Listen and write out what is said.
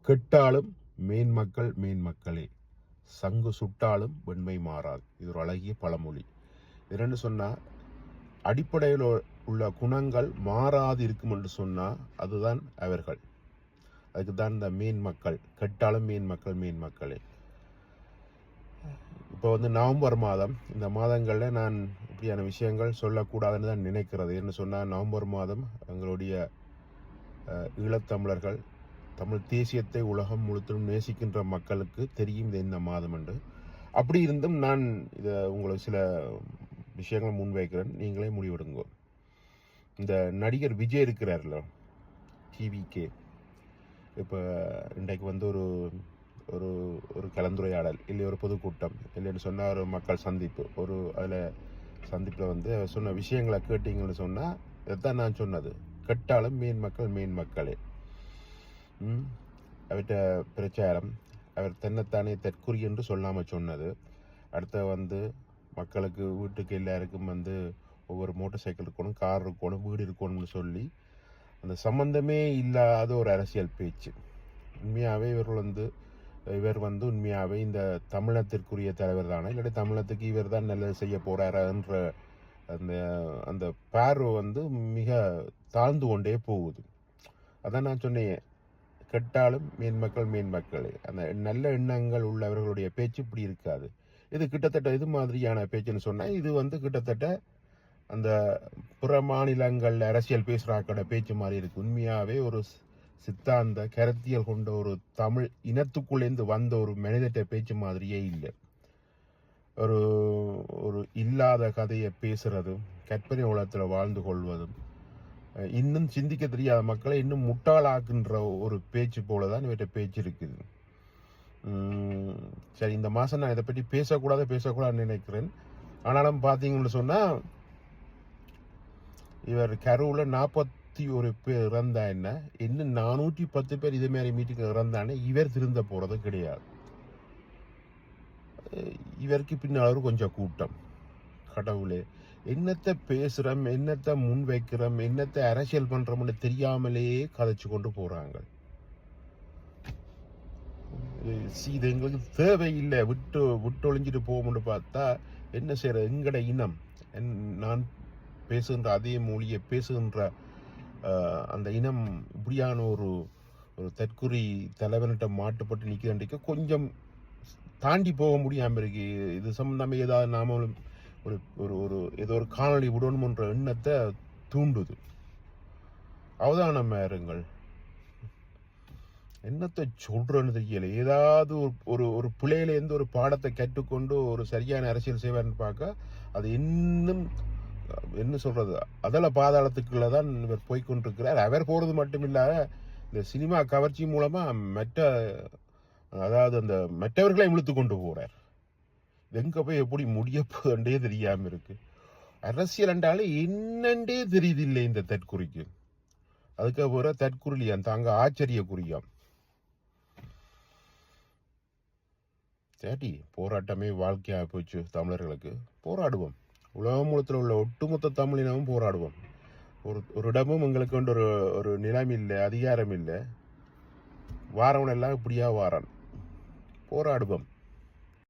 கெட்டாலும் மேன்மக்கள் மேன்மக்களே, சங்கு சுட்டாலும் வெண்மை மாறாது. இது ஒரு அழகிய பழமொழி. என்னென்னு சொன்னால், அடிப்படையில் உள்ள குணங்கள் மாறாது இருக்கும் என்று சொன்னால் அதுதான் அவர்கள். அதுக்கு தான் இந்த மேன்மக்கள், கெட்டாலும் மேன்மக்கள் மேன்மக்களே. இப்போ நவம்பர் மாதம், இந்த மாதங்களில் நான் இப்படியான விஷயங்கள் சொல்லக்கூடாதுன்னு தான் நினைக்கிறது. என்ன சொன்னால், நவம்பர் மாதம் எங்களுடைய ஈழத்தமிழர்கள், தமிழ் தேசியத்தை உலகம் முழுவதும் நேசிக்கின்ற மக்களுக்கு தெரியும் இது என்ன மாதம் என்று. அப்படி இருந்தும் நான் இதை உங்களுக்கு சில விஷயங்கள் முன்வைக்கிறேன், நீங்களே முடிவெடுங்க. இந்த நடிகர் விஜய் இருக்கிறார்ல, டிவிகே, இப்போ இன்றைக்கு ஒரு ஒரு ஒரு கலந்துரையாடல் இல்லை ஒரு பொதுக்கூட்டம் இல்லைன்னு சொன்னால் ஒரு மக்கள் சந்திப்பு, அதில் சந்திப்பில் சொன்ன விஷயங்களை கேட்டீங்கன்னு சொன்னால் இதைத்தான் நான் சொன்னது. கெட்டாலும் மேன்மக்கள் மேன்மக்களே. அவர்கிட்ட பிரச்சாரம், அவர் தன்னைத்தானே தற்குறி என்று சொல்லாமல் சொன்னது. அடுத்த மக்களுக்கு வீட்டுக்கு எல்லாருக்கும் ஒவ்வொரு மோட்டர் சைக்கிள் இருக்கணும், கார் இருக்கணும், வீடு இருக்கணும்னு சொல்லி அந்த சம்பந்தமே இல்லாத ஒரு அரசியல் பேச்சு. உண்மையாகவே இவர் உண்மையாகவே இந்த தமிழத்திற்குரிய தலைவர் தானே, இல்லாட்டி தமிழத்துக்கு இவர் தான் நல்லது செய்ய போறாருன்ற அந்த அந்த பார்வை மிக தாழ்ந்து கொண்டே போகுது. அதான் நான் சொன்னேன், கெட்டாலும் மேன்மக்கள் மேன்மக்களே. அந்த நல்ல எண்ணங்கள் உள்ளவர்களுடைய பேச்சு இப்படி இருக்காது. இது கிட்டத்தட்ட இது மாதிரியான பேச்சுன்னு சொன்னால் இது கிட்டத்தட்ட அந்த புற மாநிலங்கள் அரசியல் பேசுகிறாக்கோட பேச்சு மாதிரி இருக்கு. உண்மையாகவே ஒரு சித்தாந்த கருத்தியல் கொண்ட ஒரு தமிழ் இனத்துக்குள்ளேருந்து வந்த ஒரு மனிதட்ட பேச்சு மாதிரியே இல்லை. ஒரு ஒரு இல்லாத கதையை பேசுறதும், கற்பனை உலகத்தில் வாழ்ந்து கொள்வதும், இன்னும் சிந்திக்க தெரியாத மக்களை இன்னும் முட்டாளாக்குன்ற ஒரு பேச்சு போலதான் இவற்றை பேச்சு இருக்குது. சரி, இந்த மாதம் நான் இதை பற்றி பேசக்கூடாதுன்னு நினைக்கிறேன். ஆனாலும் பார்த்தீங்கன்னு சொன்னால், இவர் கரூரில் 41 பேர் இறந்தா என்ன, இன்னும் 410 பேர் இதே மாதிரி மீட்டிங் இறந்தானே, இவர் திருந்த போகிறது கிடையாது. இவருக்கு பின்னால் கொஞ்சம் கூட்டம். கடவுளே, என்னத்தை பேசுகிறோம், என்னத்தை முன் வைக்கிறோம், என்னத்தை அரசியல் பண்ணுறோம்னு தெரியாமலேயே கதைச்சு கொண்டு போகிறாங்க. இது எங்களுக்கு தேவையில்லை, விட்டு ஒழிஞ்சிட்டு போகும்னு பார்த்தா என்ன செய்யற, எங்கட இனம், நான் பேசுகின்ற அதே மொழியை பேசுகின்ற அந்த இனம் இப்படியான ஒரு தற்குறி தலைவன்கிட்ட மாட்டுப்பட்டு நிற்கிறன்றைக்கு கொஞ்சம் தாண்டி போக முடியாமல் இருக்கு. இது சம்பந்தமாக ஏதாவது நாமளும் ஒரு ஒரு ஏதோ ஒரு காணொலி விடணும்ன்ற எண்ணத்தை தூண்டுது. அவதானம் இருங்கள். என்னத்தை சொல்றேன்னு தெரியல. ஏதாவது ஒரு பிள்ளையிலேருந்து ஒரு பாடத்தை கற்றுக்கொண்டு ஒரு சரியான அரசியல் செய்வார்னு பார்க்க அது இன்னும் என்ன சொல்றது, அதில் பாதாளத்துக்குள்ள தான் இவர் போய்கொண்டிருக்கிறார். அவர் போறது மட்டும் இல்லாத இந்த சினிமா கவர்ச்சி மூலமா அதாவது அந்த மற்றவர்களை இழுத்து கொண்டு போறார். எங்க போய் எப்படி முடிய போதே தெரியாம இருக்கு. அரசியல் என்றாலே என்னண்டே தெரியுது இல்லை இந்த தற்குறிக்கு. அதுக்கு போற தற்குறிலியாம், தாங்க ஆச்சரிய குறியாம். சரி, போராட்டமே வாழ்க்கையா போச்சு தமிழர்களுக்கு. போராடுவோம். உலகம் முழுத்தில் உள்ள ஒட்டுமொத்த தமிழினமும் போராடுவோம். ஒரு இடமும் எங்களுக்கு ஒரு நிலம் இல்லை, அதிகாரம் இல்லை. வாரவன் எல்லாம் இப்படியா வாரான். போராடுவோம்.